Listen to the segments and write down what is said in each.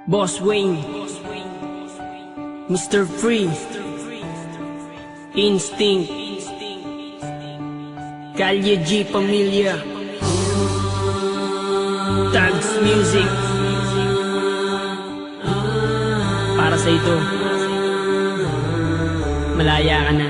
Boss Wayne, Mr. Free, Instinct, Kalye G Pamilya, Tags Music. Para sa ito, malaya ka na.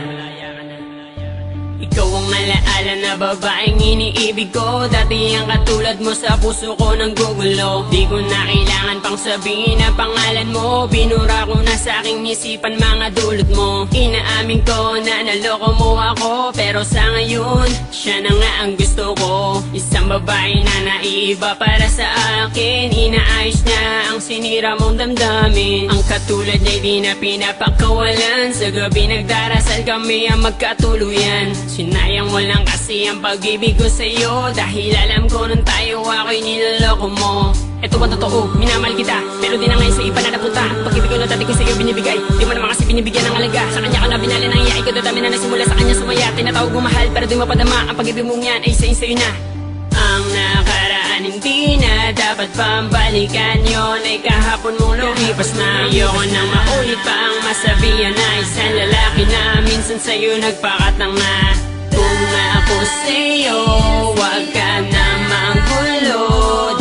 Ikaw ang alaala na babaeng iniibig ko. Dati ang katulad mo sa puso ko nang gugulo. Di ko na kailangan pang sabihin ang pangalan mo. Binura ko na sa aking isipan mga dulot mo. Inaamin ko na naloko mo ako, pero sa ngayon, siya na nga ang gusto ko. Isang babae na naiiba para sa akin. Inaayos niya ang sinira mong damdamin. Ang katulad niya di na pinapakawalan. Sa gabi nagdarasal kami ang magkatuluyan. Sinayang mo lang kasi ang pag-ibig ko sa'yo, dahil alam ko nung tayo ako'y niloloko mo. Ito ba totoo? Minamahal kita, pero di na ngayon sa iba na napunta. Pag-ibig ko na dati ko sa'yo binibigay, di mo naman kasi binibigyan ng alaga. Sa kanya ka na binali ng iyay ko, dadami na nagsimula sa kanya sumaya. Tinatawag mo mahal, pero di mapadama. Ang pag-ibig mong yan ay sa'yo na. Ang nakaraan hindi na dapat pambalikan, yun ay kahapon mong lumipas na. Ayoko nang maulit pa ang masabihan na isang lalaki na minsan sa'yo nagpakatang na. Kung ako sa'yo, wag ka na manggulo,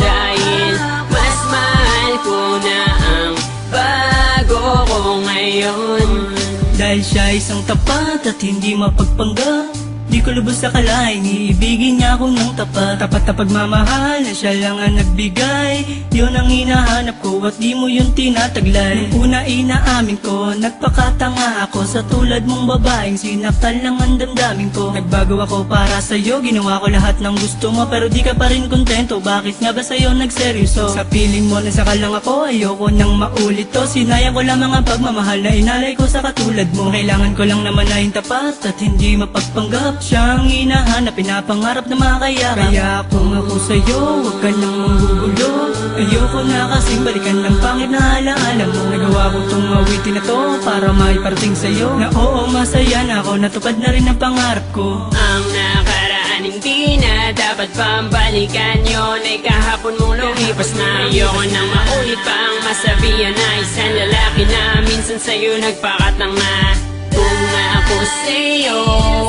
dahil mas mahal ko na ang bago ko ngayon. Dahil siya isang tapat at hindi mapagpanggap, di ko lubos akalain, iibigin niya ako ng tapat. Tapat na pagmamahal na siya lang ang nagbigay, yun ang hinahanap ko at di mo yun tinataglay. Nung una inaamin ko, nagpakatanga ako sa tulad mong babaeng sinaktan lang ang damdamin ko. Nagbago ako para sa'yo, ginawa ko lahat ng gusto mo, pero di ka pa rin kontento. Bakit nga ba sa'yo nagseryoso? Sa piling mo na saka lang ako, ayoko nang maulit to. Sinayang ko lamang ang pagmamahal na inalay ko sa katulad mo. Kailangan ko lang naman na yung tapat at hindi mapagpanggap. Siyang hinahanap, pinapangarap na makayakap. Kaya kung ako sa'yo, huwag ka nang manggugulo. Ayoko na kasing balikan ng pangit na alaala mo. Nagawa ko tong awitin na to para maiparating sa'yo na oo, masaya na ako, natupad na rin ang pangarap ko. Ang nakaraan hindi na dapat pambalikan, yun ay kahapon mong lumipas na. Ayoko nang maulit pa ang masabihan na isang lalaki na minsan sa'yo nagpakatang na. Kung ako sa'yo,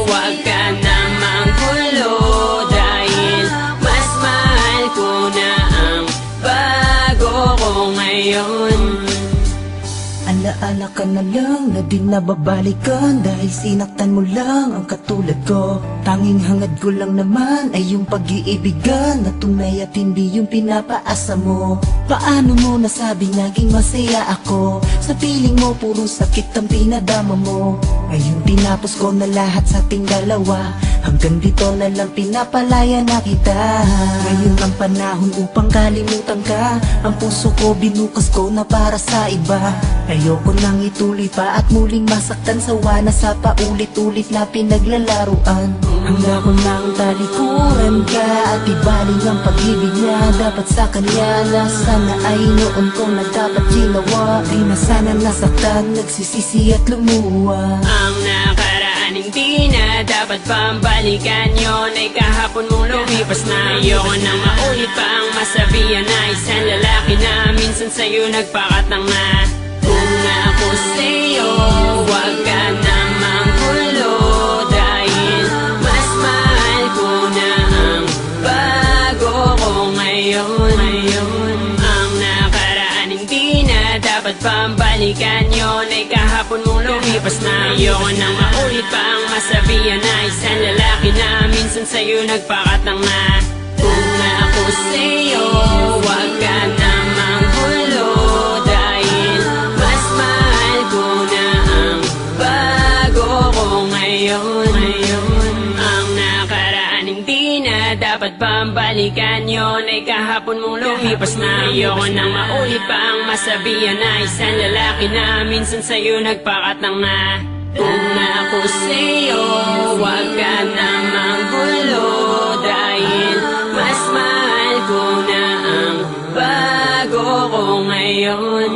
wag ka na manggulo, dahil mas mahal ko na ang bago ko ngayon. Alaala ka na lang na di nababalikan, dahil sinaktan mo lang ang katulad ko. Tanging hangad ko lang naman ay yung pag-iibigan na tunay at hindi yung pinapaasa mo. Paano mo nasabing naging masaya ako? Sa piling mo puro sakit ang pinadama mo. Ngayon tinapos ko na lahat sa ating dalawa, hanggang dito na lang pinapalaya na kita. Ngayon ang panahon upang kalimutan ka. Ang puso ko binukas ko na para sa iba. Ayoko nang ituloy pa at muling masaktan, sawa na sa paulit-ulit na pinaglalaruan. Hanggang ko nang talikuran ka at ibaling ang pag-ibig niya dapat sa kanya, na sana ay noon ko na dapat ginawa. Di na sana nasaktan, nagsisisi at lumuwa. Ang nakaraan hindi na dapat pambalikan, yun ay kahapon mong lumipas na. Ayoko nang maulit pa ang masabihan na isang lalaki na minsan sa'yo nagpakatang na. Kung ako sa'yo, wag ka na manggulo, dahil mas mahal ko na ang bago ko ngayon. Ang nakaraan hindi na dapat pambalikan, yun ay kahapon mong lumipas na. Ayoko nang maulit pa ang masabihan na isang lalaki na minsan sa'yo nagpakatang na. Kung ako sa'yo, wag ka na manggulo, dahil mas mahal ko na ang bago ko ngayon. Ang nakaraan hindi na dapat pambalikan, yun ay kahapon mong lumipas na. Ayoko nang maulit pa ang masabihan na isang lalaki na minsan sa'yo nagpakatang na. Kung ako sa'yo, wag ka na manggulo, dahil mas mahal ko na ang bago ko ngayon.